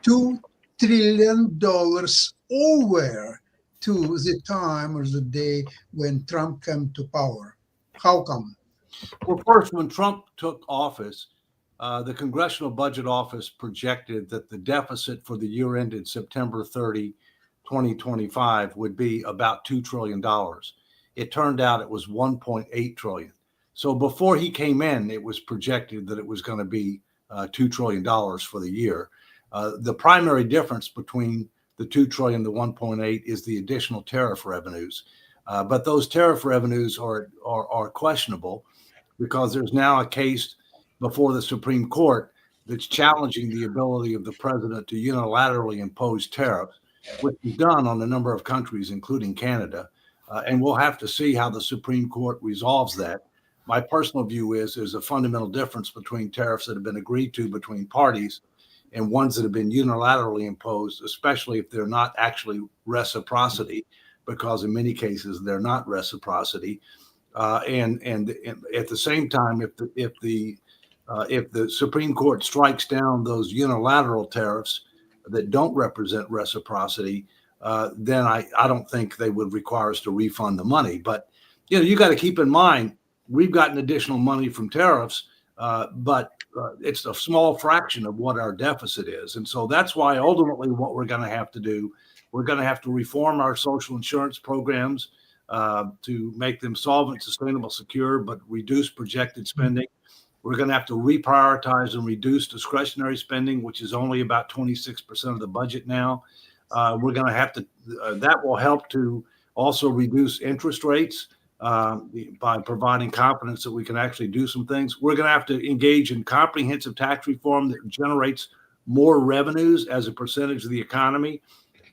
$2 trillion over to the time or the day when Trump came to power. How come? Well, first, when Trump took office, the Congressional Budget Office projected that the deficit for the year ended September 30, 2025 would be about $2 trillion. It turned out it was 1.8 trillion. So before he came in, it was projected that it was going to be $2 trillion for the year. The primary difference between the 2 trillion, the 1.8 is the additional tariff revenues. But those tariff revenues are questionable because there's now a case before the Supreme Court that's challenging the ability of the president to unilaterally impose tariffs, which is done on a number of countries, including Canada. And we'll have to see how the Supreme Court resolves that. My personal view is there's a fundamental difference between tariffs that have been agreed to between parties and ones that have been unilaterally imposed, especially if they're not actually reciprocity, because in many cases they're not reciprocity. And at the same time, if the Supreme Court strikes down those unilateral tariffs that don't represent reciprocity, then I don't think they would require us to refund the money. But you got to keep in mind we've gotten additional money from tariffs, but it's a small fraction of what our deficit is, and so that's why ultimately what we're going to have to do, we're going to have to reform our social insurance programs to make them solvent, sustainable, secure, but reduce projected spending. We're going to have to reprioritize and reduce discretionary spending, which is only about 26% of the budget now. We're going to have to, that will help to also reduce interest rates by providing confidence that we can actually do some things. We're going to have to engage in comprehensive tax reform that generates more revenues as a percentage of the economy.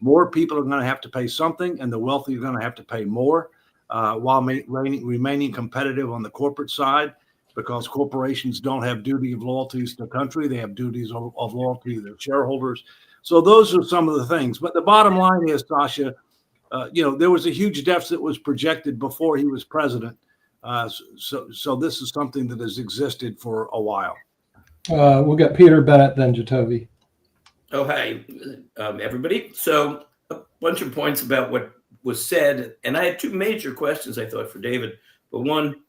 More people are going to have to pay something, and the wealthy are going to have to pay more while remaining competitive on the corporate side, because corporations don't have duty of loyalties to the country. They have duties of loyalty to their shareholders. So those are some of the things. But the bottom line is, Sasha, there was a huge deficit that was projected before he was president. So this is something that has existed for a while. We'll get Peter Bennett, then Jacoby. Oh, hi, everybody. So a bunch of points about what was said. And I had two major questions, I thought, for David. But one,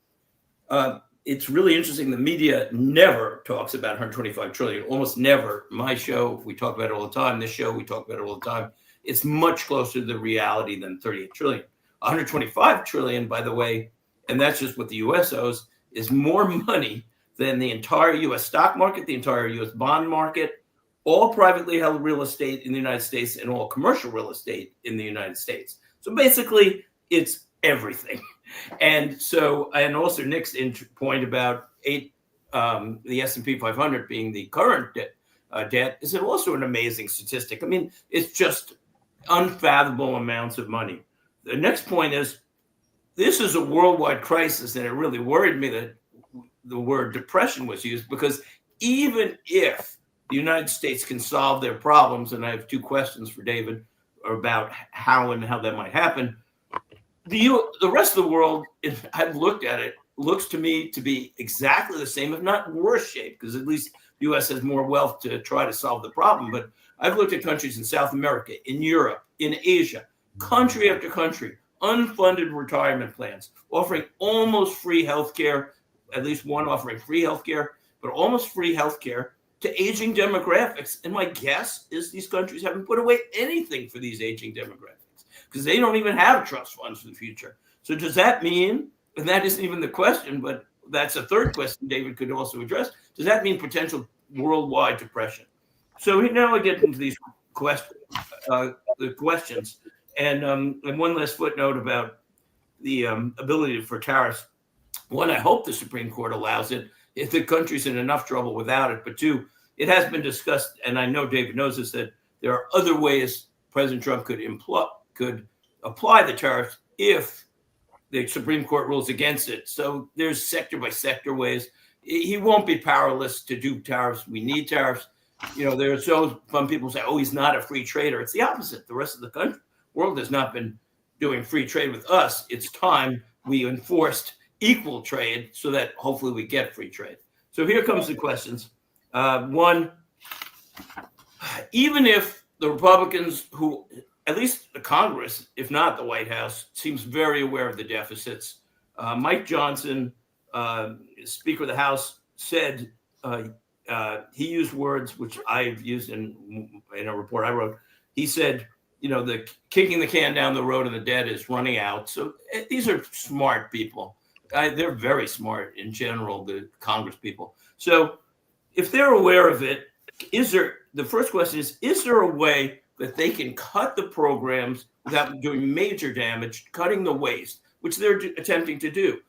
it's really interesting. The media never talks about 125 trillion, almost never. My show, we talk about it all the time. This show, we talk about it all the time. It's much closer to the reality than 38 trillion. 125 trillion, by the way, and that's just what the U.S. owes, is more money than the entire U.S. stock market, the entire U.S. bond market, all privately held real estate in the United States, and all commercial real estate in the United States. So basically, it's everything. And so, and also Nick's point about the S&P 500 being the current debt is also an amazing statistic. I mean, it's just unfathomable amounts of money. The next point is, this is a worldwide crisis, and it really worried me that the word depression was used, because even if the United States can solve their problems, and I have two questions for David about how that might happen, the rest of the world, if I've looked at it, looks to me to be exactly the same, if not worse shape, because at least the U.S. has more wealth to try to solve the problem. But I've looked at countries in South America, in Europe, in Asia, country after country, unfunded retirement plans, offering almost free healthcare, at least one offering free healthcare, but almost free healthcare to aging demographics. And my guess is these countries haven't put away anything for these aging demographics, because they don't even have trust funds for the future. So does that mean, and that isn't even the question, but that's a third question David could also address, does that mean potential worldwide depression? So now I get into these questions, and one last footnote about the ability for tariffs. One, I hope the Supreme Court allows it if the country's in enough trouble without it. But two, it has been discussed, and I know David knows this, that there are other ways President Trump could apply the tariffs if the Supreme Court rules against it. So there's sector by sector ways. He won't be powerless to do tariffs. We need tariffs. There's some people say, oh, he's not a free trader. It's the opposite. The rest of the world has not been doing free trade with us. It's time we enforced equal trade so that hopefully we get free trade. So here comes the questions. One, even if the Republicans, who at least the Congress, if not the White House, seems very aware of the deficits. Mike Johnson, Speaker of the House, said he used words which I've used in a report I wrote. He said, the kicking the can down the road of the debt is running out. So these are smart people. They're very smart in general, the Congress people. So if they're aware of it, the first question is there a way that they can cut the programs without doing major damage, cutting the waste, which they're attempting to do,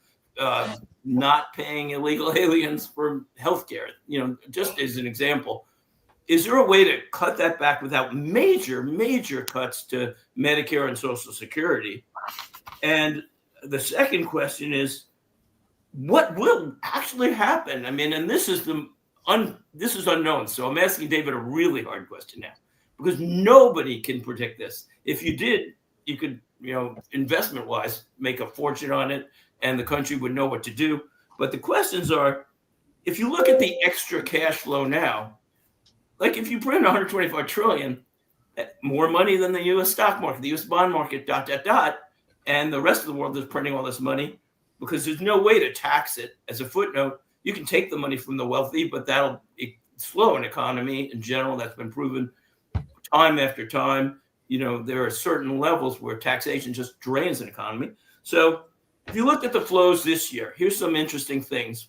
not paying illegal aliens for healthcare, just as an example. Is there a way to cut that back without major, major cuts to Medicare and Social Security? And the second question is, what will actually happen? I mean, and this is unknown. So I'm asking David a really hard question now, because nobody can predict this. If you did, you could, investment-wise, make a fortune on it, and the country would know what to do. But the questions are, if you look at the extra cash flow now, like if you print 125 trillion, more money than the U.S. stock market, the U.S. bond market, ... and the rest of the world is printing all this money because there's no way to tax it. As a footnote, you can take the money from the wealthy, but that'll slow an economy in general. That's been proven time after time. There are certain levels where taxation just drains an economy. So if you look at the flows this year, here's some interesting things.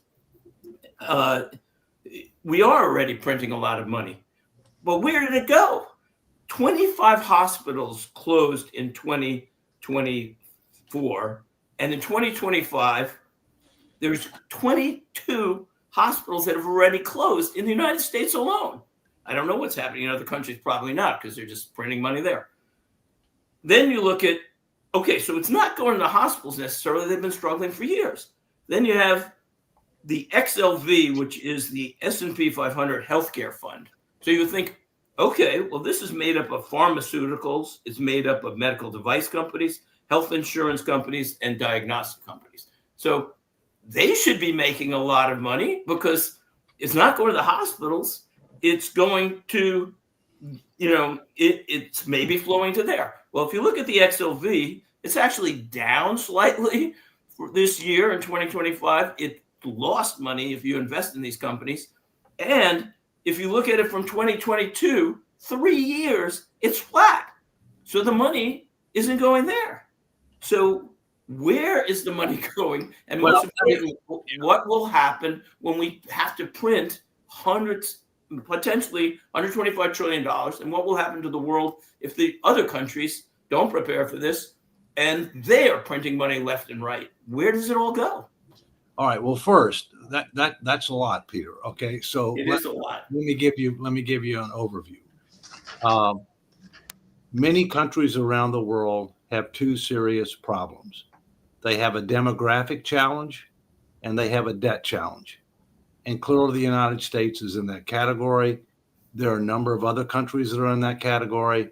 We are already printing a lot of money, but where did it go? 25 hospitals closed in 2024, and in 2025, there's 22 hospitals that have already closed in the United States alone. I don't know what's happening in other countries, probably not, because they're just printing money there. Then you look at, okay, so it's not going to hospitals necessarily. They've been struggling for years. Then you have the XLV, which is the S&P 500 healthcare fund. So you think, okay, well, this is made up of pharmaceuticals. It's made up of medical device companies, health insurance companies, and diagnostic companies. So they should be making a lot of money because it's not going to the hospitals. It's going to, it's maybe flowing to there. Well, if you look at the XLV, it's actually down slightly for this year in 2025. It lost money if you invest in these companies. And if you look at it from 2022, 3 years, it's flat. So the money isn't going there. So where is the money going? And most importantly, what will happen when we have to print potentially $125 trillion? And what will happen to the world if the other countries don't prepare for this and they are printing money left and right? Where does it all go? All right. Well, first, that's a lot, Peter. Okay, so it is a lot. Let me give you an overview. Many countries around the world have two serious problems. They have a demographic challenge and they have a debt challenge. And clearly the United States is in that category. There are a number of other countries that are in that category.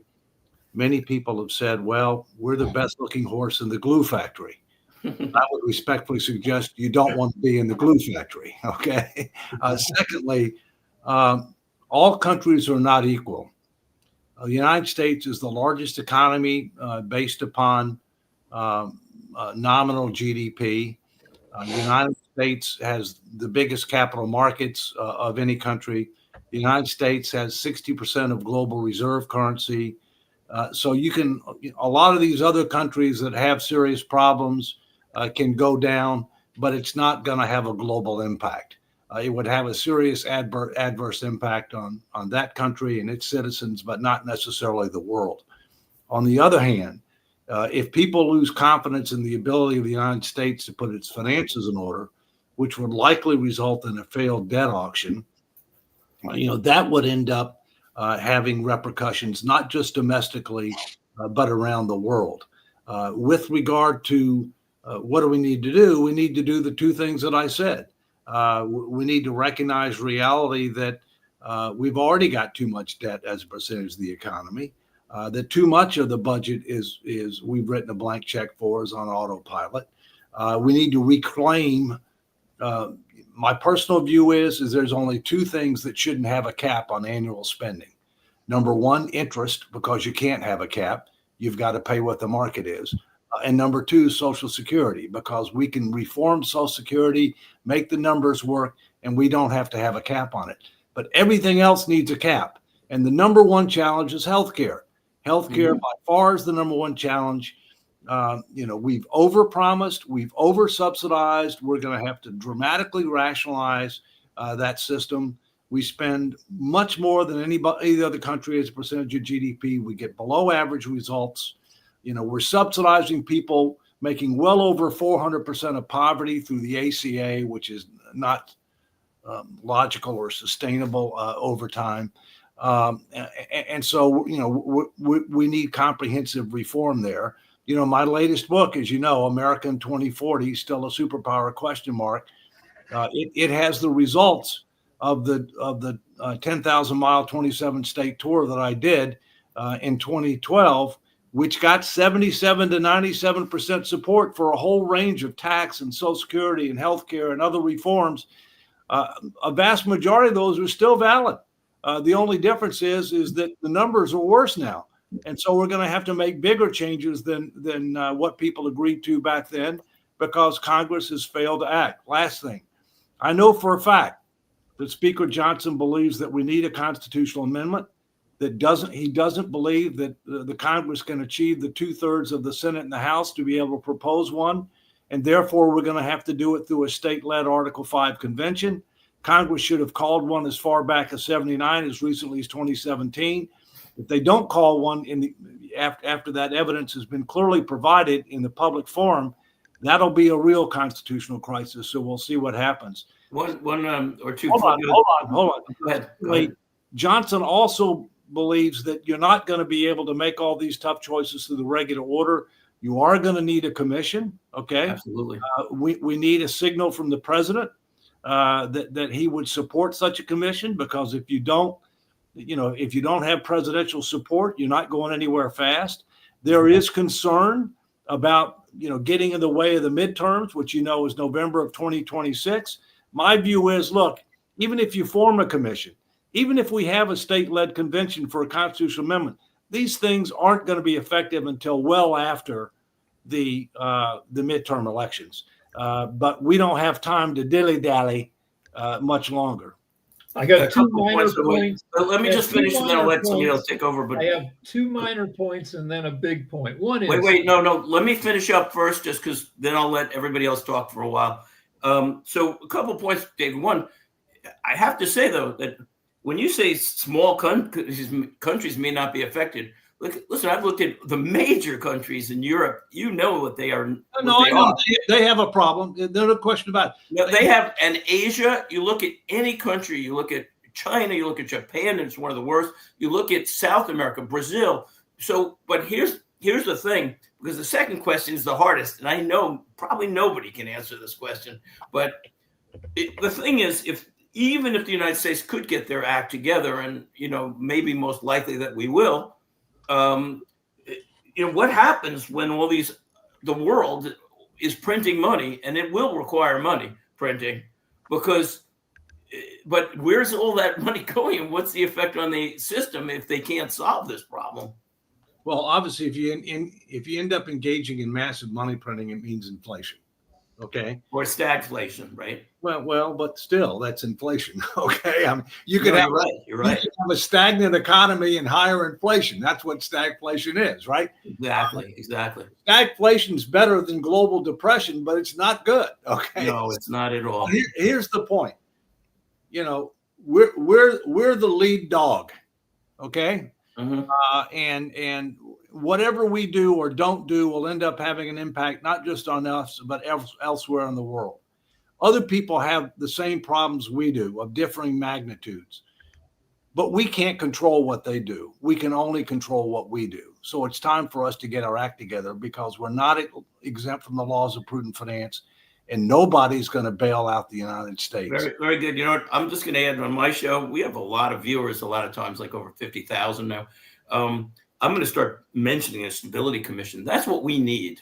Many people have said, well, we're the best looking horse in the glue factory. I would respectfully suggest you don't want to be in the glue factory, okay? Secondly, all countries are not equal. The United States is the largest economy based upon nominal GDP. The United States has the biggest capital markets of any country. The United States has 60% of global reserve currency. So a lot of these other countries that have serious problems can go down, but it's not going to have a global impact. It would have a serious adverse impact on that country and its citizens, but not necessarily the world. On the other hand, if people lose confidence in the ability of the United States to put its finances in order, which would likely result in a failed debt auction, that would end up having repercussions, not just domestically, but around the world. With regard to what do we need to do? We need to do the two things that I said. We need to recognize reality that we've already got too much debt as a percentage of the economy, that too much of the budget is we've written a blank check for is on autopilot. We need to reclaim. My personal view is there's only two things that shouldn't have a cap on annual spending. Number one, interest, because you can't have a cap. You've got to pay what the market is. And number two, Social Security, because we can reform Social Security, make the numbers work, and we don't have to have a cap on it. But everything else needs a cap. And the number one challenge is healthcare. Healthcare by far is the number one challenge. We've overpromised, we've over-subsidized. We're going to have to dramatically rationalize that system. We spend much more than any other country as a percentage of GDP. We get below average results. We're subsidizing people making well over 400% of poverty through the ACA, which is not logical or sustainable over time. And so, we need comprehensive reform there. My latest book, as you know, America in 2040, still a superpower question mark. It has the results of the 10,000 mile, 27 state tour that I did in 2012, which got 77 to 97% support for a whole range of tax and Social Security and healthcare and other reforms. A vast majority of those are still valid. The only difference is that the numbers are worse now. And so we're going to have to make bigger changes than what people agreed to back then, because Congress has failed to act. Last thing, I know for a fact that Speaker Johnson believes that we need a constitutional amendment. He doesn't believe that the Congress can achieve the 2/3 of the Senate and the House to be able to propose one. And therefore, we're going to have to do it through a state-led Article 5 convention. Congress should have called one as far back as 79, as recently as 2017. If they don't call one after that evidence has been clearly provided in the public forum, that'll be a real constitutional crisis. So we'll see what happens. One or two. Hold on. Go ahead. Johnson also believes that you're not going to be able to make all these tough choices through the regular order. You are going to need a commission. Okay. Absolutely. We need a signal from the president that he would support such a commission, because if you don't have presidential support, you're not going anywhere fast. There is concern about, getting in the way of the midterms, which is November of 2026. My view is, look, even if you form a commission, even if we have a state-led convention for a constitutional amendment, these things aren't going to be effective until well after the midterm elections. But we don't have time to dilly-dally much longer. I got two minor points. Let me just finish, and then I'll let somebody else take over. But I have two minor points and then a big point. One is no. Let me finish up first, just because then I'll let everybody else talk for a while. So a couple points, David. One, I have to say though that when you say small countries may not be affected, listen, I've looked at the major countries in Europe. You know what they are. I know. They have a problem. There's no question about it. They have, and Asia, you look at any country, you look at China, you look at Japan, and it's one of the worst. You look at South America, Brazil. So, but here's the thing, because the second question is the hardest, and I know probably nobody can answer this question, but the thing is, even if the United States could get their act together, and maybe most likely that we will, what happens when the world is printing money, and it will require money printing, but where's all that money going, and what's the effect on the system if they can't solve this problem? Well, obviously, if you end up engaging in massive money printing, it means inflation. Okay. Or stagflation, right? Well, but still, that's inflation. Okay. I mean, you could have you're right. You could have a stagnant economy and higher inflation. That's what stagflation is, right? Exactly. Stagflation is better than global depression, but it's not good. Okay. No, it's not at all. Here's the point. We're the lead dog. Okay. Mm-hmm. And whatever we do or don't do will end up having an impact, not just on us, but elsewhere in the world. Other people have the same problems we do, of differing magnitudes, but we can't control what they do. We can only control what we do. So it's time for us to get our act together, because we're not exempt from the laws of prudent finance, and nobody's going to bail out the United States. Very, very good. I'm just going to add, on my show, we have a lot of viewers, a lot of times, like over 50,000 now. I'm going to start mentioning a stability commission. That's what we need.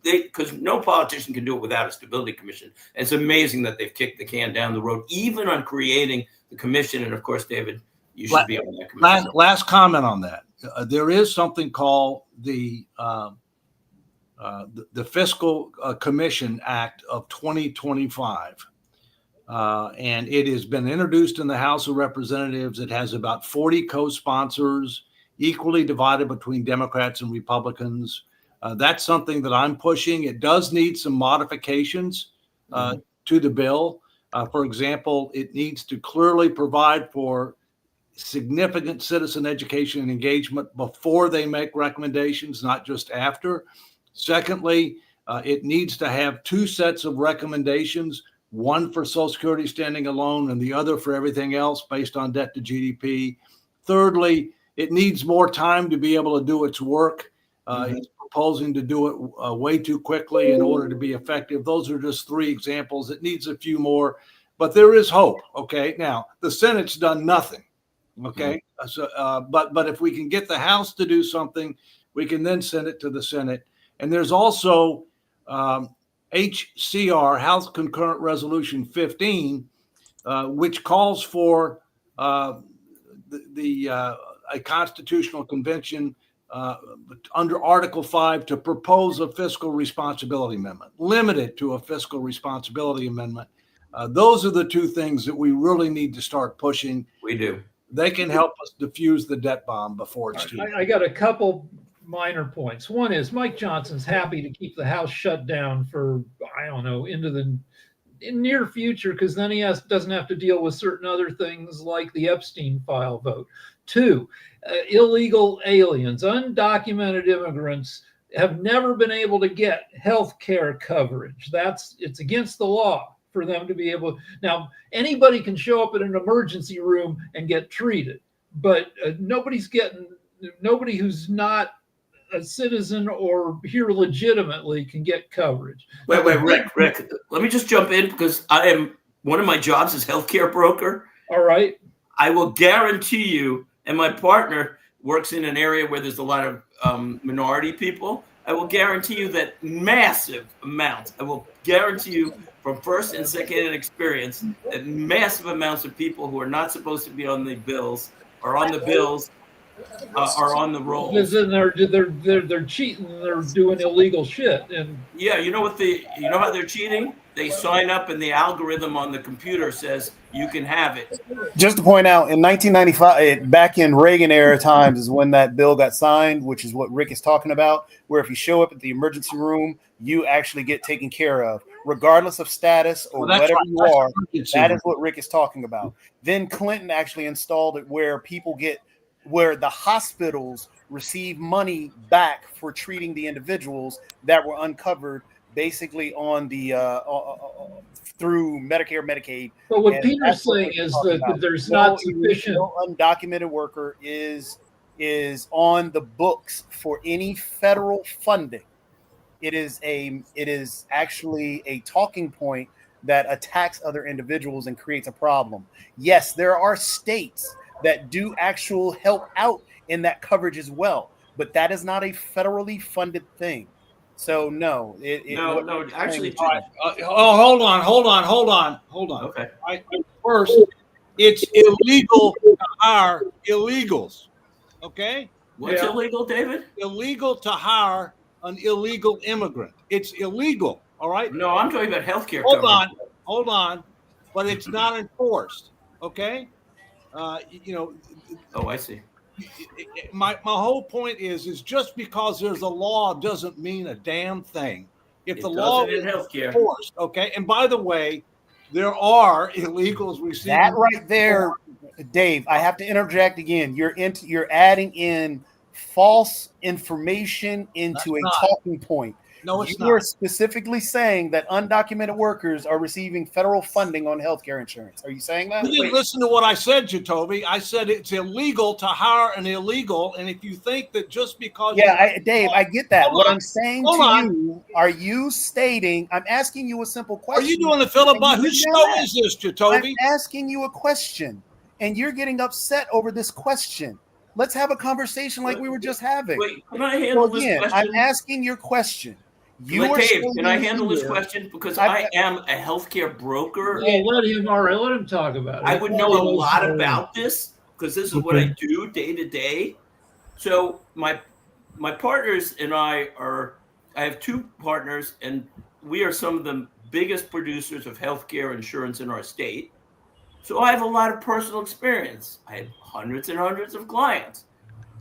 Because no politician can do it without a stability commission. And it's amazing that they've kicked the can down the road, even on creating the commission. And of course, David, you should be on that commission. Last comment on that. There is something called the Fiscal Commission Act of 2025. And it has been introduced in the House of Representatives. It has about 40 co-sponsors, equally divided between Democrats and Republicans. That's something that I'm pushing. It does need some modifications to the bill. For example, it needs to clearly provide for significant citizen education and engagement before they make recommendations, not just after. Secondly, it needs to have two sets of recommendations, one for Social Security standing alone and the other for everything else based on debt to GDP. Thirdly, it needs more time to be able to do its work. It's proposing to do it way too quickly in order to be effective. Those are just three examples. It needs a few more, but there is hope. Okay. Now, the Senate's done nothing. Okay. So, but if we can get the House to do something, we can then send it to the Senate. And there's also HCR, House Concurrent Resolution 15, which calls for a constitutional convention under Article 5 to propose a fiscal responsibility amendment, limited to a fiscal responsibility amendment. Those are the two things that we really need to start pushing. We do. They can help us diffuse the debt bomb before it's too late. I got a couple minor points. One is Mike Johnson's happy to keep the House shut down for, I don't know, into the near future, because then he doesn't have to deal with certain other things like the Epstein file vote. Two, illegal aliens, undocumented immigrants have never been able to get health care coverage. It's against the law for them to be able. Now, anybody can show up at an emergency room and get treated, but nobody who's not a citizen or here legitimately can get coverage. Wait, Rick, let me just jump in, because one of my jobs is healthcare broker. All right. I will guarantee you, and my partner works in an area where there's a lot of minority people. I will guarantee you that massive amounts, I will guarantee you from first and second-hand experience, that massive amounts of people who are not supposed to be on the bills are on the bills, are on the rolls. Because then they're cheating, they're doing illegal shit. And yeah, you know how they're cheating? They sign up and the algorithm on the computer says you can have it. Just to point out, in 1995, back in Reagan era times is when that bill got signed, which is what Rick is talking about, where if you show up at the emergency room, you actually get taken care of, regardless of status or whatever you are. That is what Rick is talking about. Then Clinton actually installed it where where the hospitals receive money back for treating the individuals that were uncovered basically on the through Medicare, Medicaid. But what Peter's saying is that there's not sufficient. No undocumented worker is on the books for any federal funding. It is actually a talking point that attacks other individuals and creates a problem. Yes, there are states that do actual help out in that coverage as well, but that is not a federally funded thing. So no, no, actually. Hold on. Okay. First, it's illegal to hire illegals. Okay. What's illegal, David? Illegal to hire an illegal immigrant. It's illegal. All right. No, I'm talking about healthcare. Hold on, but it's not enforced. Okay. Oh, I see. My whole point is just because there's a law doesn't mean a damn thing. If the law is enforced, okay. And by the way, there are illegals receiving that right there, Dave. I have to interject again. You're adding in false information into a talking point. No, it's not. You are specifically saying that undocumented workers are receiving federal funding on healthcare insurance. Are you saying that? You didn't listen to what I said, Jacoby. I said it's illegal to hire an illegal, and if you think that just because Dave, I get that. What I'm saying to you, are you stating? I'm asking you a simple question. Are you doing the filibuster? Whose show is this, Jacoby? I'm asking you a question, and you're getting upset over this question. Let's have a conversation like we were just having. Wait, can I handle this question? I'm asking your question. Dave, can I handle this question? Because I am a healthcare broker. Yeah, let him talk about it. I would know a lot about this. because this is what I do day to day. So my partners and I have two partners, and we are some of the biggest producers of healthcare insurance in our state. So I have a lot of personal experience. I have hundreds and hundreds of clients.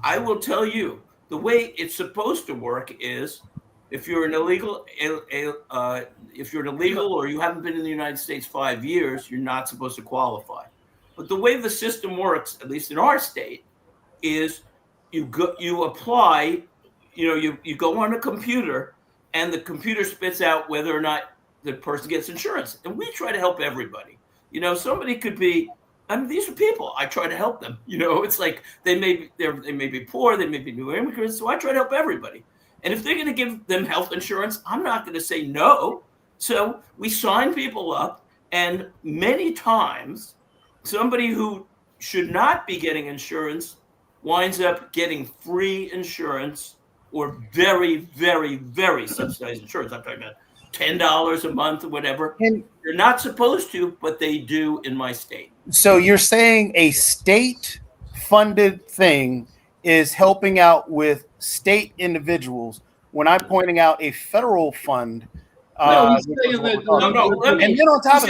I will tell you, the way it's supposed to work is if you're an illegal or you haven't been in the United States 5 years, you're not supposed to qualify. But the way the system works, at least in our state, is you apply, you go on a computer, and the computer spits out whether or not the person gets insurance. And we try to help everybody. Somebody could be, these are people. I try to help them. It's like they may be poor, they may be new immigrants. So I try to help everybody. And if they're going to give them health insurance, I'm not going to say no. So we sign people up, and many times somebody who should not be getting insurance winds up getting free insurance or very, very, very subsidized insurance. I'm talking about $10 a month or whatever. And they're not supposed to, but they do in my state. so you're saying a state-funded thing is helping out with state individuals when I'm pointing out a federal fund. No, he's saying that. And then on top of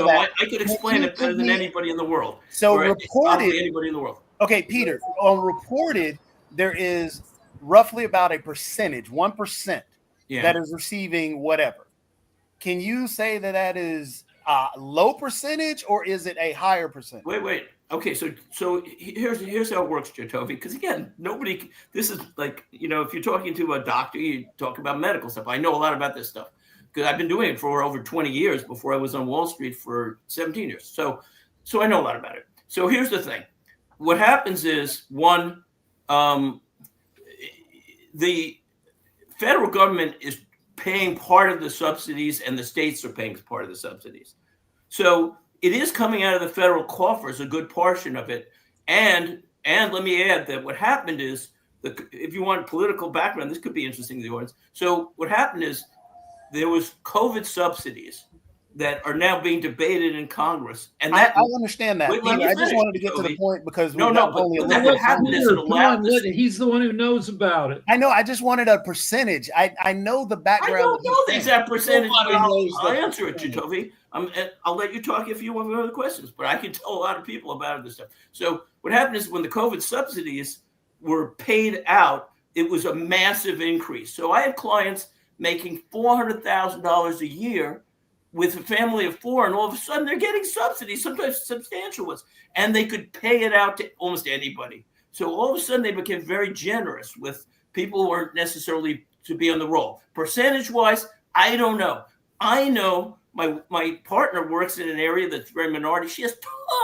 that, I could explain it better than anybody in the world. So Or reported, probably anybody in the world. okay, Peter, on reported, there is roughly about a percentage, 1%, Yeah. that is receiving whatever. Can you say that is a low percentage, or is it a higher percentage? Wait. Okay, so here's how it works, Jatovi. Because again, this is like, if you're talking to a doctor, you talk about medical stuff. I know a lot about this stuff because I've been doing it for over 20 years before I was on Wall Street for 17 years. So I know a lot about it. So here's the thing. What happens is, one, the federal government is paying part of the subsidies, and the states are paying part of the subsidies. So it is coming out of the federal coffers, a good portion of it. And let me add that what happened is, if you want political background, this could be interesting to the audience. So what happened is there was COVID subsidies that are now being debated in Congress. And that I understand that. Wait, let Peter, me I just finish, wanted to get to the Toby. point because No, we've no, got but only a that little what bit of time. happened is it Come allowed on, this. he's the one who knows about it. I know. I just wanted a percentage. I know the I background. don't know the exact percentage, but Nobody knows I'll the answer it, percentage. Jatovi. And I'll let you talk if you have other questions, but I can tell a lot of people about this stuff. So what happened is, when the COVID subsidies were paid out, it was a massive increase. So I have clients making $400,000 a year with a family of four, and all of a sudden they're getting subsidies, sometimes substantial ones, and they could pay it out to almost anybody. So all of a sudden they became very generous with people who weren't necessarily to be on the roll. Percentage-wise, I don't know. I know my partner works in an area that's very minority. She has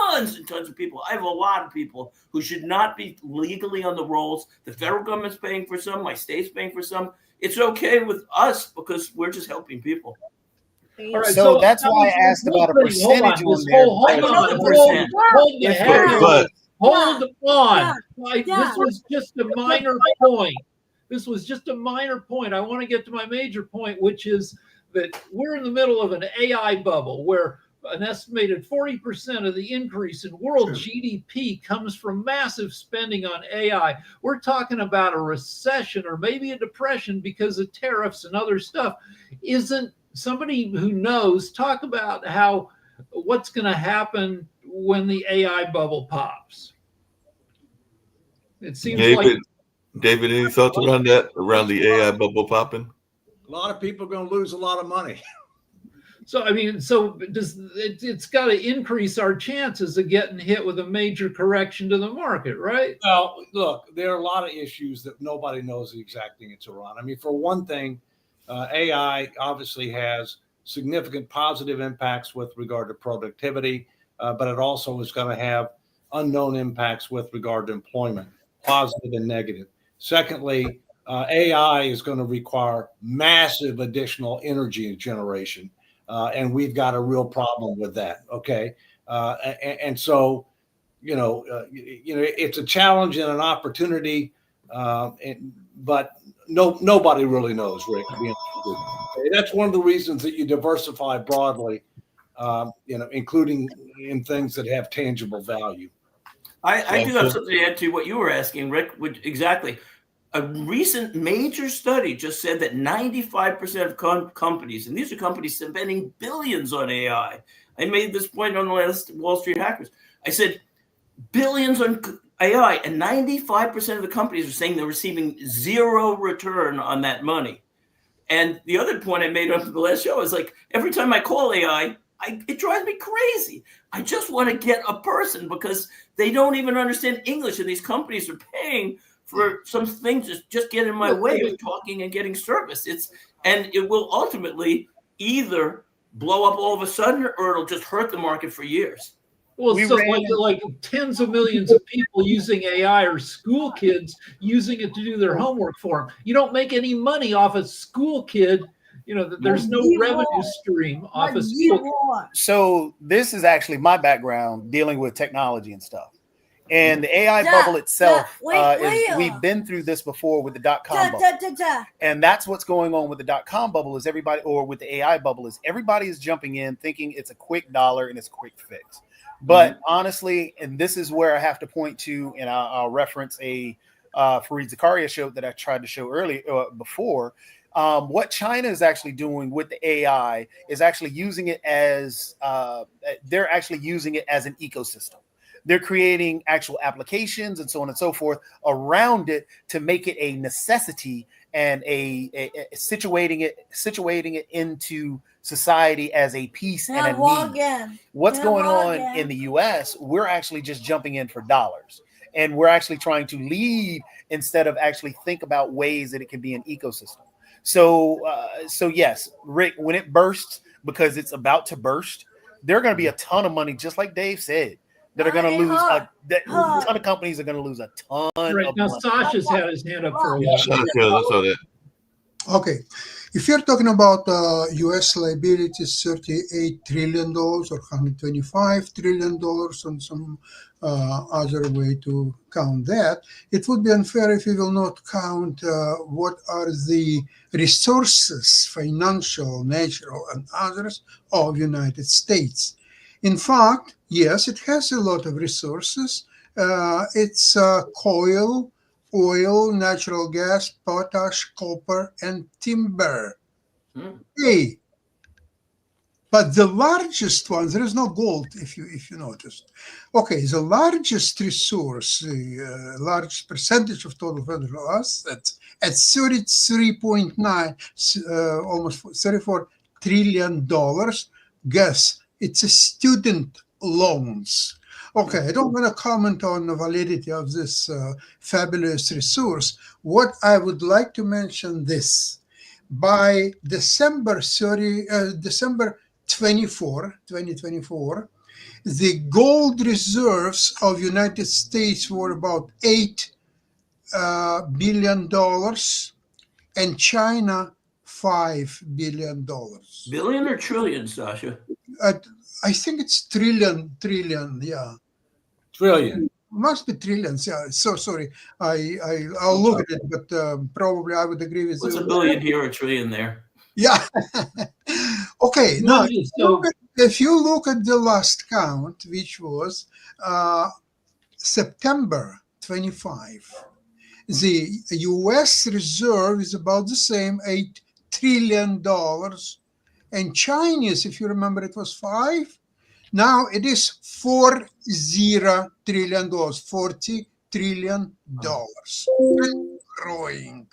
tons and tons of people. I have a lot of people who should not be legally on the rolls. The federal government's paying for some. My state's paying for some. It's okay with us because we're just helping people. All right, So that's that why was I asked the about a whole thing. Hold percentage on, on there. Hold I know on. the Hold percent. the heck. But Hold on. Yeah. This was just a minor point. This was just a minor point. I want to get to my major point, which is that we're in the middle of an AI bubble where an estimated 40% of the increase in world GDP comes from massive spending on AI. We're talking about a recession or maybe a depression because of tariffs and other stuff. Isn't somebody who knows talk about what's going to happen when the AI bubble pops? It seems like David, any thoughts around that, around the AI bubble popping? A lot of people are going to lose a lot of money. so. I mean, it's got to increase our chances of getting hit with a major correction to the market, right? Well, look, there are a lot of issues that nobody knows the exact answer on. I mean, for one thing, AI obviously has significant positive impacts with regard to productivity, but it also is going to have unknown impacts with regard to employment, positive and negative. Secondly, AI is going to require massive additional energy generation, and we've got a real problem with that. Okay, and so it's a challenge and an opportunity, but nobody really knows, Rick. That's one of the reasons that you diversify broadly, including in things that have tangible value. I do have something to add to what you were asking, Rick. Exactly. A recent major study just said that 95% of companies, and these are companies spending billions on AI. I made this point on the last Wall Street Hackers. I said billions on AI, and 95% of the companies are saying they're receiving zero return on that money. And the other point I made up in the last show is like every time I call AI, it drives me crazy. I just want to get a person because they don't even understand English, and these companies are paying for some things just get in my way of talking and getting service. And it will ultimately either blow up all of a sudden or it'll just hurt the market for years. Well, so like tens of millions of people using AI or school kids using it to do their homework for them. You don't make any money off a school kid. You know, there's no revenue stream off a school kid. So this is actually my background dealing with technology and stuff. And the AI bubble itself, we've been through this before with the .com bubble. And that's what's going on with the .com bubble is everybody, or with the AI bubble, is everybody is jumping in thinking it's a quick dollar and it's a quick fix. But honestly, and this is where I have to point to, and I'll reference a Fareed Zakaria show that I tried to show earlier before. What China is actually doing with the AI is actually using it as they're actually using it as an ecosystem. They're creating actual applications and so on and so forth around it to make it a necessity and situating it into society as a piece and a need. What's going on in the US, we're actually just jumping in for dollars. And we're actually trying to lead instead of actually think about ways that it can be an ecosystem. So yes, Rick, when it bursts, because it's about to burst, there are going to be a ton of money, just like Dave said, that are going to lose a ton of companies are going to lose a ton Right of now, money. Sasha's had his hand up for a while. I saw that. Okay, if you're talking about U.S. liabilities, $38 trillion or $125 trillion on some other way to count that, it would be unfair if we will not count what are the resources, financial, natural, and others of United States. In fact, yes, it has a lot of resources. It's coal, oil, natural gas, potash, copper, and timber. Hey, but the largest one, there is no gold, if you noticed. Okay, the largest resource, the largest percentage of total federal assets at 33.9, almost $34 trillion. Guess it's a student loans. Okay, I don't want to comment on the validity of this fabulous resource. What I would like to mention this. By December 24, 2024, the gold reserves of United States were about $8 billion and China $5 billion. Billion or trillion, Sasha? I think it's trillion, yeah. Trillion. Must be trillions, yeah. So sorry, I'll look at it, but probably I would agree with What's you. a billion here, a trillion there? Yeah. Okay, now So if you look at the last count, which was September 25, the U.S. reserve is about the same, $8 trillion, and Chinese, if you remember, it was 5. Now it is $40 trillion, $40 trillion, and growing.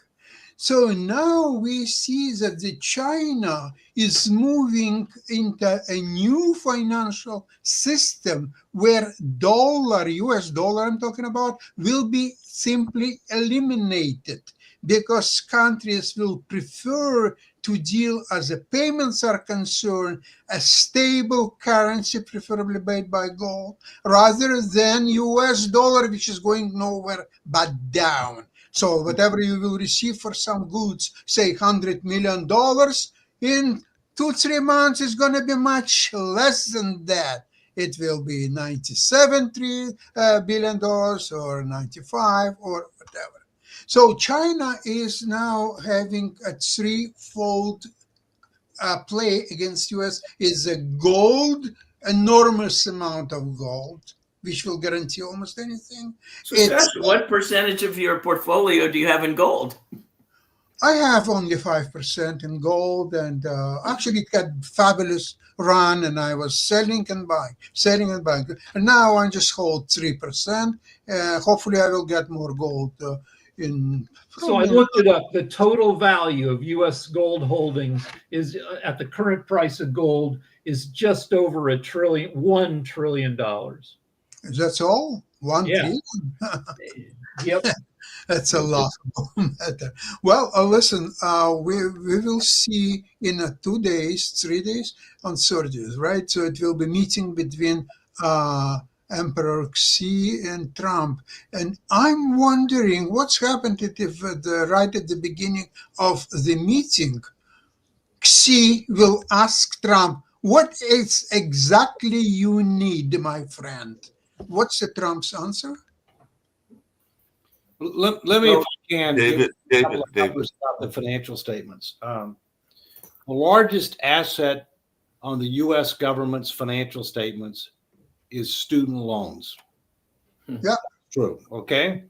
So now we see that the China is moving into a new financial system where US dollar I'm talking about, will be simply eliminated because countries will prefer to deal, as the payments are concerned, a stable currency, preferably backed by gold, rather than US dollar, which is going nowhere but down. So whatever you will receive for some goods, say $100 million, in 2-3 months is going to be much less than that. It will be $97 billion or 95 or whatever. So China is now having a threefold play against US. Is a gold, enormous amount of gold, which will guarantee almost anything. So, It's Josh, what percentage of your portfolio do you have in gold? I have only 5% in gold, and actually it got fabulous run, and I was selling and buying, and now I just hold 3%. Hopefully, I will get more gold in. So I looked it up. The total value of U.S. gold holdings is at the current price of gold is just over $1 trillion. That's all. One Yeah. trillion. Yep. That's a lot. Well, listen, we will see in 2 days, 3 days, on Thursdays, right? So it will be meeting between Emperor Xi and Trump, and I'm wondering what's happened if right at the beginning of the meeting, Xi will ask Trump, "What is exactly you need, my friend?" What's the Trump's answer? Let me, if I can, give a couple of David. numbers about the financial statements. The largest asset on the U.S. government's financial statements is student loans. Yeah. True. Okay.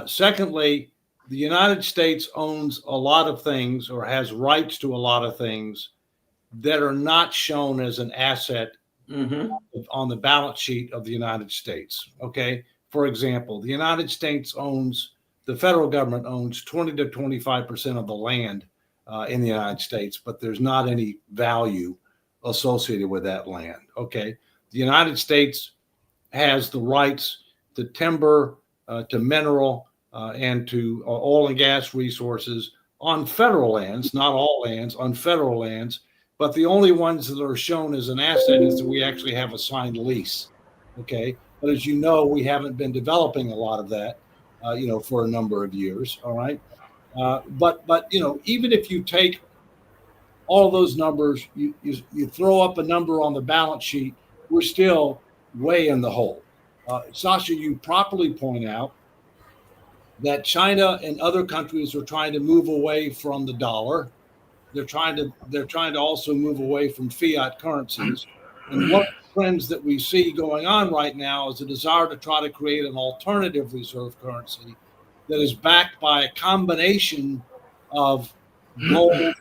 Secondly, the United States owns a lot of things or has rights to a lot of things that are not shown as an asset on the balance sheet of the United States. Okay. For example, the federal government owns 20 to 25% of the land in the United States, but there's not any value associated with that land. Okay. The United States has the rights to timber, to mineral, and to oil and gas resources on federal lands, not all lands, on federal lands. But the only ones that are shown as an asset is that we actually have a signed lease. Okay. But as you know, we haven't been developing a lot of that, for a number of years. All right. But even if you take all those numbers, you throw up a number on the balance sheet, we're still way in the hole. Sasha, you properly point out that China and other countries are trying to move away from the dollar. They're trying to also move away from fiat currencies. And one of the trends that we see going on right now is a desire to try to create an alternative reserve currency that is backed by a combination of gold,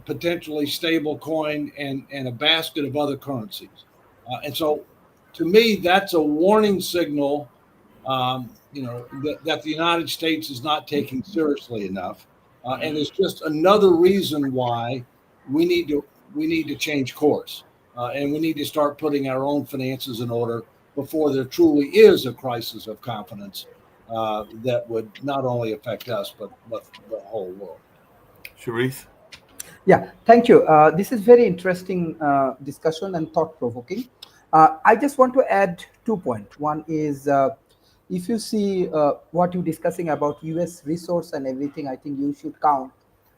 potentially stable coin, and a basket of other currencies. And so, to me, that's a warning signal, that the United States is not taking seriously enough, and it's just another reason why we need to change course, and we need to start putting our own finances in order before there truly is a crisis of confidence that would not only affect us but the whole world. Sharif? Yeah, thank you. This is very interesting discussion and thought-provoking. I just want to add 2 points. One is, if you see what you're discussing about US resource and everything, I think you should count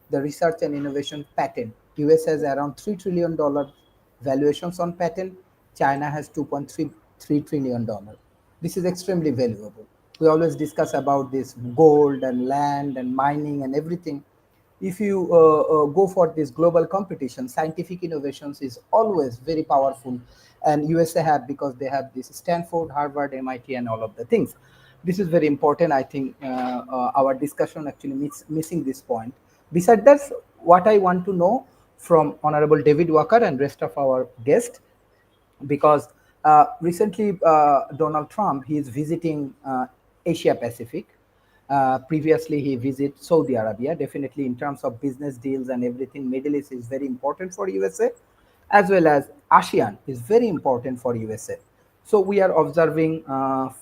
the research and innovation patent. US has around $3 trillion valuations on patent. China has $2.3 trillion. This is extremely valuable. We always discuss about this gold and land and mining and everything. If you go for this global competition, scientific innovations is always very powerful, and USA have, because they have this Stanford, Harvard, MIT, and all of the things. This is very important. I think our discussion actually missing this point. Besides that, what I want to know from Honorable David Walker and rest of our guests, because recently Donald Trump, he is visiting Asia Pacific. Previously, he visited Saudi Arabia. Definitely, in terms of business deals and everything, Middle East is very important for USA, as well as ASEAN is very important for USA. So we are observing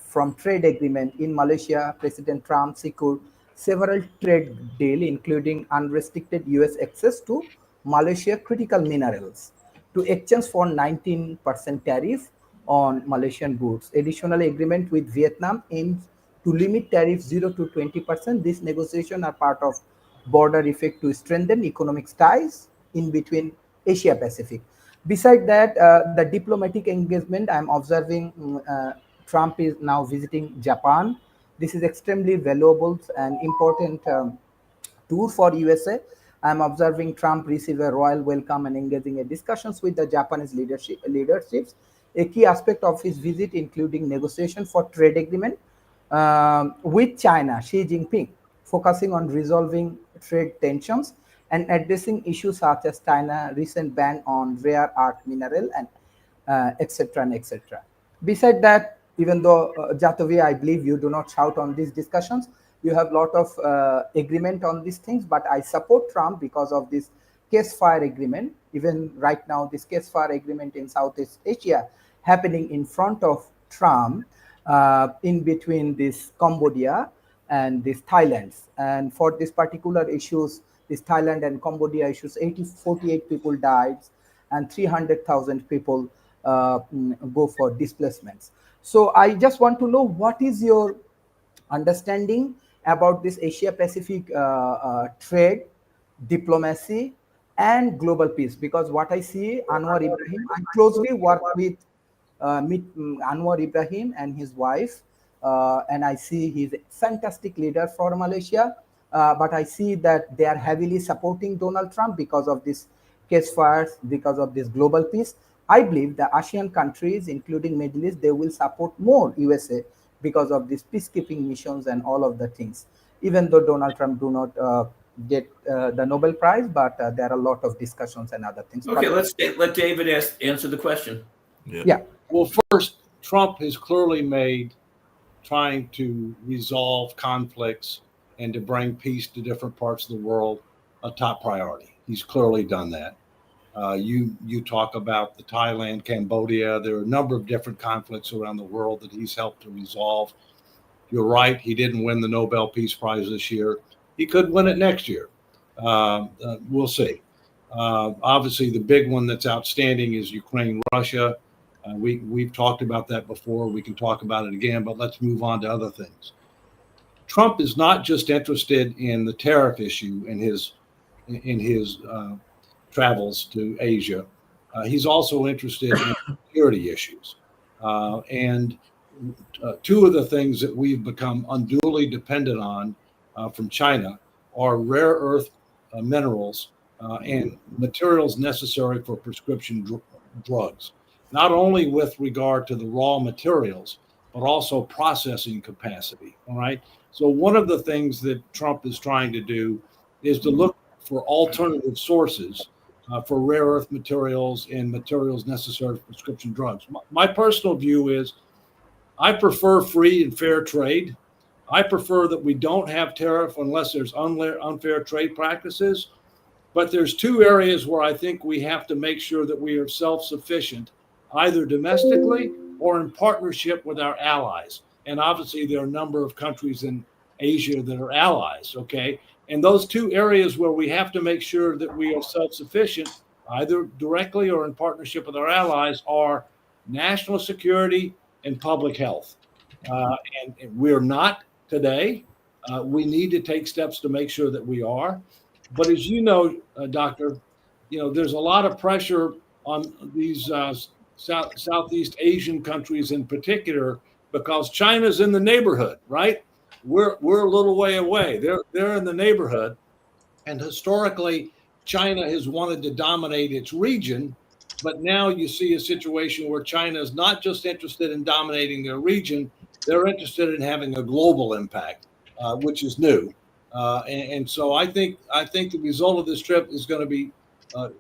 from trade agreement in Malaysia, President Trump secured several trade deals, including unrestricted US access to Malaysia critical minerals to exchange for 19% tariff on Malaysian goods. Additionally, agreement with Vietnam aims to limit tariffs 0 to 20%. These negotiations are part of border effect to strengthen economic ties in between Asia Pacific. Besides that, the diplomatic engagement, I'm observing Trump is now visiting Japan. This is extremely valuable and important tour for USA. I'm observing Trump receive a royal welcome and engaging in discussions with the Japanese leaderships, a key aspect of his visit including negotiation for trade agreement with China, Xi Jinping, focusing on resolving trade tensions and addressing issues such as China's recent ban on rare earth mineral and etc. and etc. Beside that, even though Jatovi, I believe you do not shout on these discussions, you have a lot of agreement on these things, but I support Trump because of this ceasefire agreement. Even right now, this ceasefire agreement in Southeast Asia happening in front of Trump, in between this Cambodia and this Thailand. And for this particular issues, this Thailand and Cambodia issues, 48 people died and 300,000 people go for displacements. So I just want to know what is your understanding about this Asia Pacific trade, diplomacy, and global peace? Because what I see, Anwar Ibrahim, I closely work with Anwar Ibrahim and his wife, and I see he's a fantastic leader for Malaysia. But I see that they are heavily supporting Donald Trump because of this ceasefires, because of this global peace. I believe the ASEAN countries, including Middle East, they will support more USA because of these peacekeeping missions and all of the things. Even though Donald Trump do not get the Nobel Prize, but there are a lot of discussions and other things. Okay, but, let David answer the question. Yeah. Well, first, Trump has clearly made trying to resolve conflicts and to bring peace to different parts of the world a top priority. He's clearly done that. You talk about the Thailand, Cambodia. There are a number of different conflicts around the world that he's helped to resolve. You're right. He didn't win the Nobel Peace Prize this year. He could win it next year. We'll see. Obviously, the big one that's outstanding is Ukraine, Russia. We've talked about that before. We can talk about it again, but let's move on to other things. Trump is not just interested in the tariff issue in his travels to Asia. He's also interested in security issues. And two of the things that we've become unduly dependent on from China are rare earth minerals and materials necessary for prescription drugs, not only with regard to the raw materials, but also processing capacity. All right. So one of the things that Trump is trying to do is to look for alternative sources for rare earth materials and materials necessary for prescription drugs. My personal view is I prefer free and fair trade. I prefer that we don't have tariff unless there's unfair trade practices. But there's two areas where I think we have to make sure that we are self-sufficient, either domestically or in partnership with our allies. And obviously, there are a number of countries in Asia that are allies, okay? And those two areas where we have to make sure that we are self-sufficient, either directly or in partnership with our allies, are national security and public health. And we're not today. We need to take steps to make sure that we are. But as you know, Doctor, there's a lot of pressure on these Southeast Asian countries in particular, because China's in the neighborhood, right? We're a little way away. They're in the neighborhood, and historically, China has wanted to dominate its region, but now you see a situation where China is not just interested in dominating their region; they're interested in having a global impact, which is new. And so I think the result of this trip is going to be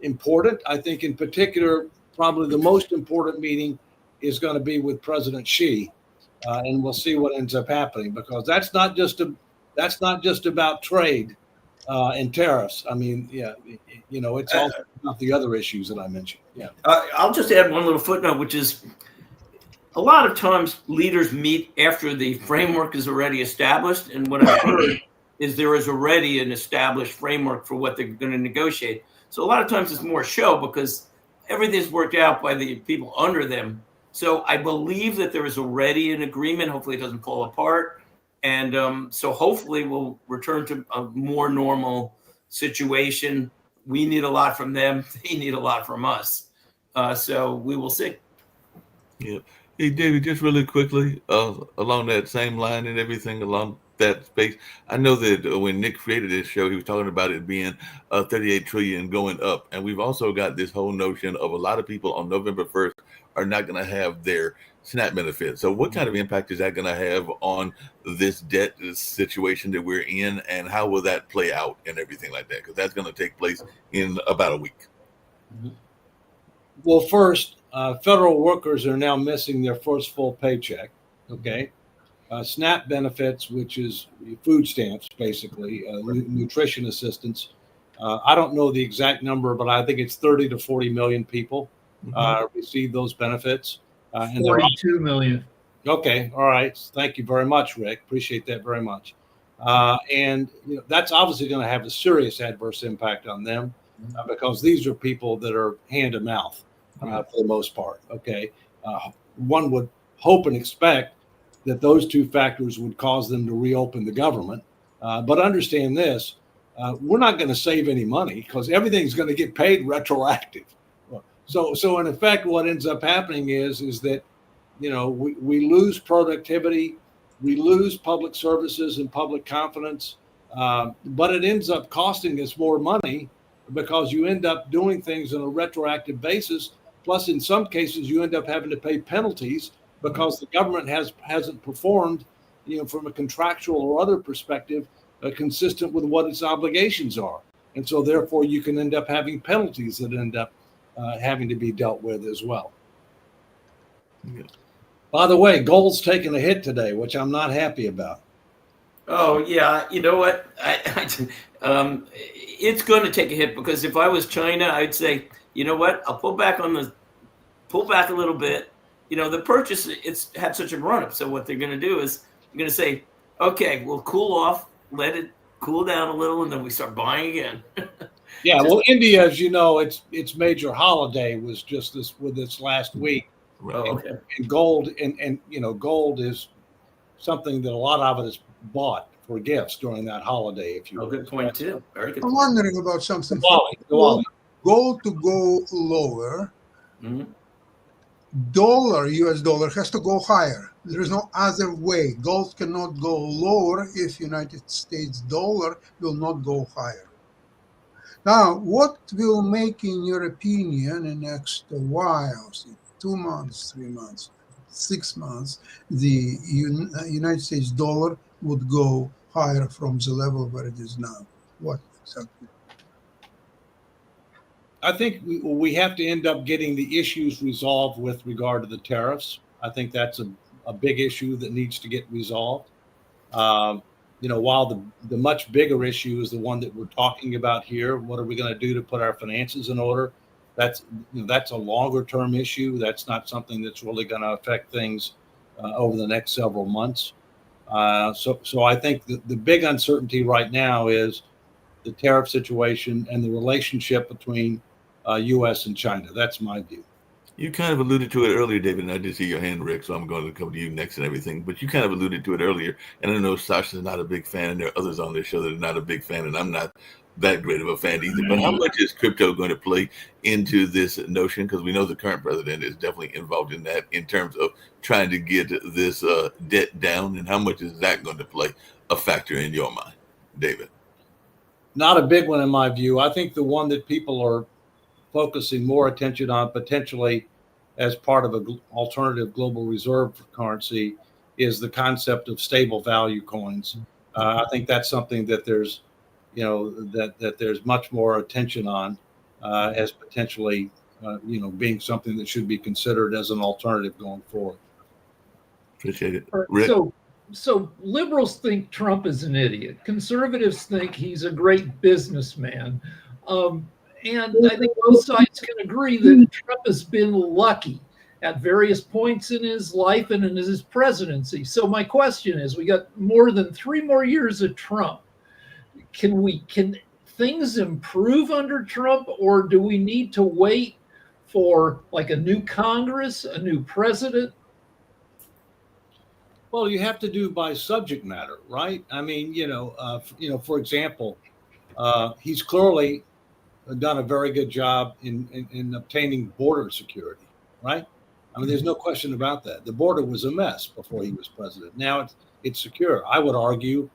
important. I think in particular, probably the most important meeting is going to be with President Xi, and we'll see what ends up happening, because that's not just about trade and tariffs. I mean, it's also about the other issues that I mentioned. Yeah. I'll just add one little footnote, which is a lot of times leaders meet after the framework is already established, and what I've heard is there is already an established framework for what they're going to negotiate. So a lot of times it's more show because everything's worked out by the people under them. So I believe that there is already an agreement. Hopefully it doesn't fall apart. And so hopefully we'll return to a more normal situation. We need a lot from them. They need a lot from us. So we will see. Yeah. Hey, David, just really quickly, along that same line and everything, along that space, I know that when Nick created this show, he was talking about it being 38 trillion going up. And we've also got this whole notion of a lot of people on November 1st are not going to have their SNAP benefit. So what kind of impact is that going to have on this debt situation that we're in, and how will that play out and everything like that? Because that's going to take place in about a week. Well, first, federal workers are now missing their first full paycheck. Okay. SNAP benefits, which is food stamps, basically, nutrition assistance. I don't know the exact number, but I think it's 30 to 40 million people receive those benefits. And 42 million. Okay. All right. Thank you very much, Rick. Appreciate that very much. And that's obviously going to have a serious adverse impact on them because these are people that are hand to mouth for the most part. Okay. One would hope and expect that those two factors would cause them to reopen the government. But understand this, we're not going to save any money because everything's going to get paid retroactive. So in effect, what ends up happening is that, we lose productivity, we lose public services and public confidence, but it ends up costing us more money because you end up doing things on a retroactive basis. Plus, in some cases, you end up having to pay penalties because the government hasn't performed, from a contractual or other perspective, consistent with what its obligations are. And so therefore you can end up having penalties that end up having to be dealt with as well. Yeah. By the way, gold's taking a hit today, which I'm not happy about. Oh yeah, you know what? It's going to take a hit because if I was China, I'd say, you know what? I'll pull back a little bit. The purchase, it's had such a run up. So what they're going to do is they're going to say, okay, we'll cool off, let it cool down a little, and then we start buying again. Yeah, well, India, as you know, its major holiday was just this last week. Oh, okay. And gold, and gold is something that a lot of it is bought for gifts during that holiday. If you good point too. Very good. I'm wondering about something. Gold to go lower. Mm-hmm. US dollar has to go higher. There is no other way. Gold cannot go lower if United States dollar will not go higher. Now, what will make, in your opinion, in the next while, 2 months, 3 months, 6 months, the United States dollar would go higher from the level where it is now? What exactly? I think we have to end up getting the issues resolved with regard to the tariffs. I think that's a big issue that needs to get resolved. While the much bigger issue is the one that we're talking about here, what are we going to do to put our finances in order? That's a longer term issue. That's not something that's really going to affect things over the next several months. So I think the big uncertainty right now is the tariff situation and the relationship between U.S. and China. That's my view. You kind of alluded to it earlier, David, and I did see your hand, Rick, so I'm going to come to you next and everything. But you kind of alluded to it earlier, and I know Sasha's not a big fan, and there are others on this show that are not a big fan, and I'm not that great of a fan either. But how much is crypto going to play into this notion? Because we know the current president is definitely involved in that in terms of trying to get this debt down, and how much is that going to play a factor in your mind, David? Not a big one in my view. I think the one that people are focusing more attention on potentially as part of an alternative global reserve currency is the concept of stable value coins. I think that's something that there's, that there's much more attention on as potentially, being something that should be considered as an alternative going forward. Appreciate it. Rick? So liberals think Trump is an idiot. Conservatives think he's a great businessman. And I think both sides can agree that Trump has been lucky at various points in his life and in his presidency. So my question is, we got more than 3 more years of Trump. Can things improve under Trump, or do we need to wait for like a new Congress, a new president? Well, you have to do by subject matter, right? I mean, for example, he's clearly done a very good job in obtaining border security, right? I mean, there's no question about that. The border was a mess before he was president. Now it's secure. I would argue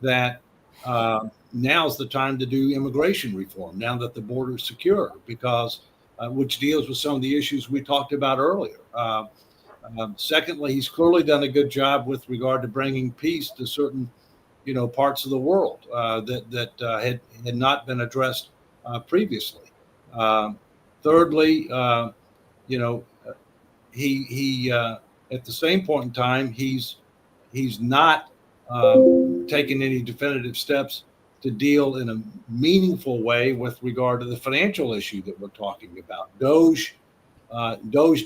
that now's the time to do immigration reform, now that the border is secure, because which deals with some of the issues we talked about earlier. Secondly, he's clearly done a good job with regard to bringing peace to certain, parts of the world that had not been addressed previously. Thirdly, he at the same point in time, he's not taken any definitive steps to deal in a meaningful way with regard to the financial issue that we're talking about. Doge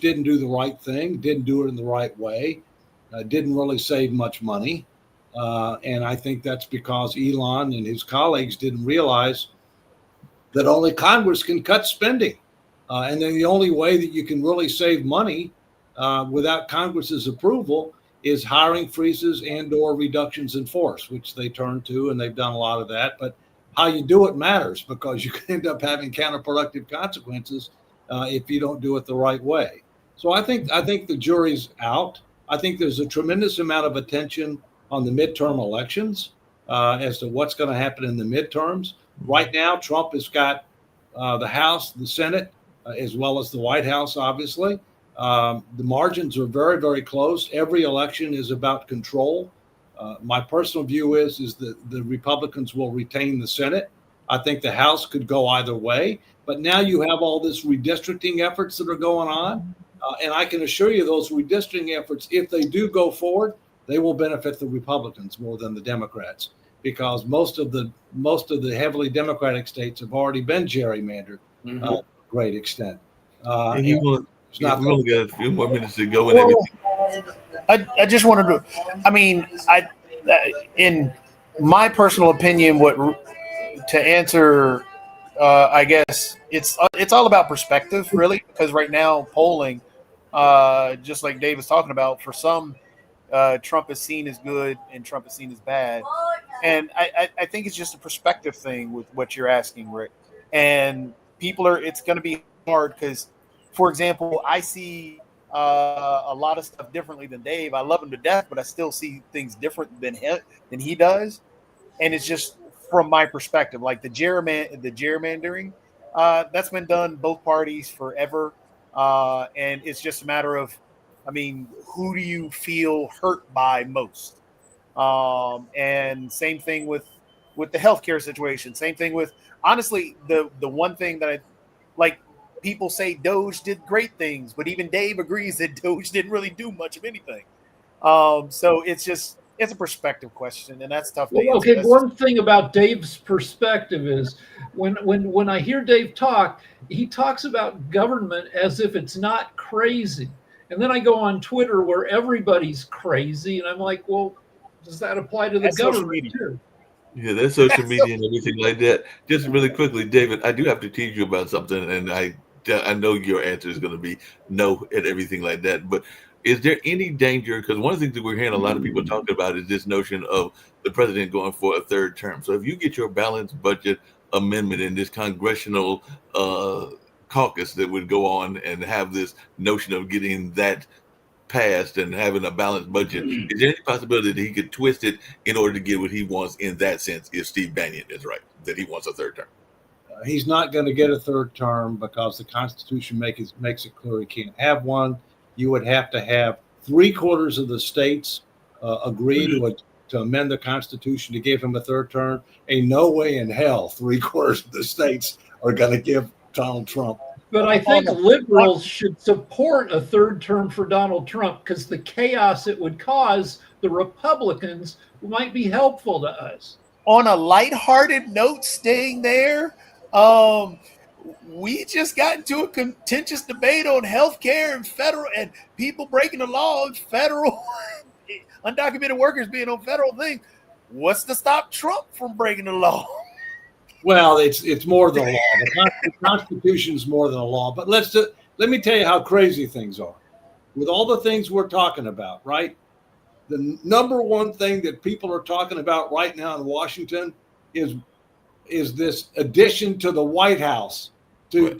didn't do the right thing, didn't do it in the right way, didn't really save much money. And I think that's because Elon and his colleagues didn't realize that only Congress can cut spending. And then the only way that you can really save money without Congress's approval is hiring freezes and or reductions in force, which they turn to, and they've done a lot of that. But how you do it matters, because you can end up having counterproductive consequences if you don't do it the right way. So I think the jury's out. I think there's a tremendous amount of attention on the midterm elections as to what's going to happen in the midterms. Right now, Trump has got the House, the Senate, as well as the White House, obviously. The margins are very, very close. Every election is about control. My personal view is that the Republicans will retain the Senate. I think the House could go either way. But now you have all this redistricting efforts that are going on. And I can assure you those redistricting efforts, if they do go forward, they will benefit the Republicans more than the Democrats, because most of the heavily Democratic states have already been gerrymandered to a great extent. And we only got a few more minutes to go and everything. I just wanted to, in my personal opinion, to answer, I guess it's all about perspective, really, because right now polling, just like Dave was talking about, for some, Trump is seen as good and Trump is seen as bad. And I think it's just a perspective thing with what you're asking, Rick. And it's going to be hard because, for example, I see a lot of stuff differently than Dave. I love him to death, but I still see things different than he does. And it's just from my perspective, like the gerrymandering, that's been done both parties forever. And it's just a matter of, who do you feel hurt by most? And same thing with the healthcare situation. Same thing with, honestly, the one thing that I like, people say Doge did great things, but even Dave agrees that Doge didn't really do much of anything. So it's a perspective question, and that's tough to answer. Okay, one thing about Dave's perspective is when I hear Dave talk, he talks about government as if it's not crazy. And then I go on Twitter where everybody's crazy, and I'm like, well, does that apply to the government too? Yeah, that's social media and everything like that. Just really quickly, David, I do have to tease you about something, and I know your answer is going to be no and everything like that. But is there any danger? Because one of the things that we're hearing a lot of people talking about is this notion of the president going for a third term. So if you get your balanced budget amendment in this congressional caucus that would go on and have this notion of getting that passed and having a balanced budget, is there any possibility that he could twist it in order to get what he wants in that sense, if Steve Bannon is right, that he wants a third term? He's not going to get a third term because the Constitution makes it clear he can't have one. You would have to have 3/4 of the states agree to amend the Constitution to give him a third term. Ain't no way in hell 3/4 of the states are going to give Donald Trump. But I think liberals should support a third term for Donald Trump, because the chaos it would cause the Republicans might be helpful to us. On a lighthearted note, staying there, we just got into a contentious debate on healthcare and federal and people breaking the law and federal undocumented workers being on federal thing. What's to stop Trump from breaking the law? Well, it's more than a law. The Constitution is more than a law. But let me tell you how crazy things are. With all the things we're talking about, right? The number one thing that people are talking about right now in Washington is this addition to the White House to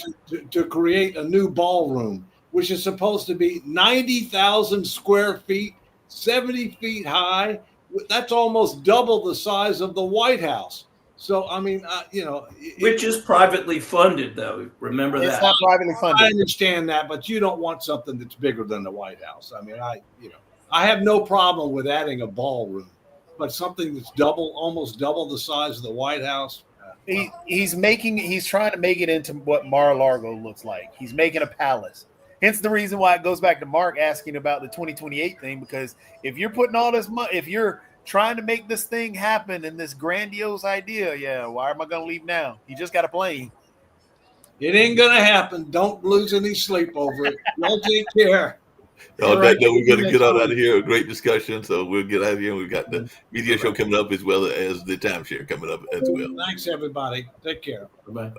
create a new ballroom, which is supposed to be 90,000 square feet, 70 feet high. That's almost double the size of the White House. So, I mean, Which is privately funded, though. Remember It's that. not privately I funded. understand that, but you don't want something that's bigger than the White House. I mean, I have no problem with adding a ballroom, but something that's almost double the size of the White House. He's trying to make it into what Mar-a-Lago looks like. He's making a palace. Hence the reason why it goes back to Mark asking about the 2028 thing, because if you're putting all this money, if you're trying to make this thing happen and this grandiose idea, why am I going to leave now? You just got a plane. It ain't gonna happen. Don't lose any sleep over it. Y'all take care. On All right. that note, we're going to get Next out one. of here. A great discussion. So we'll get out of here. We've got the media show coming up as well as the timeshare coming up as well. Thanks, everybody. Take care. Bye-bye.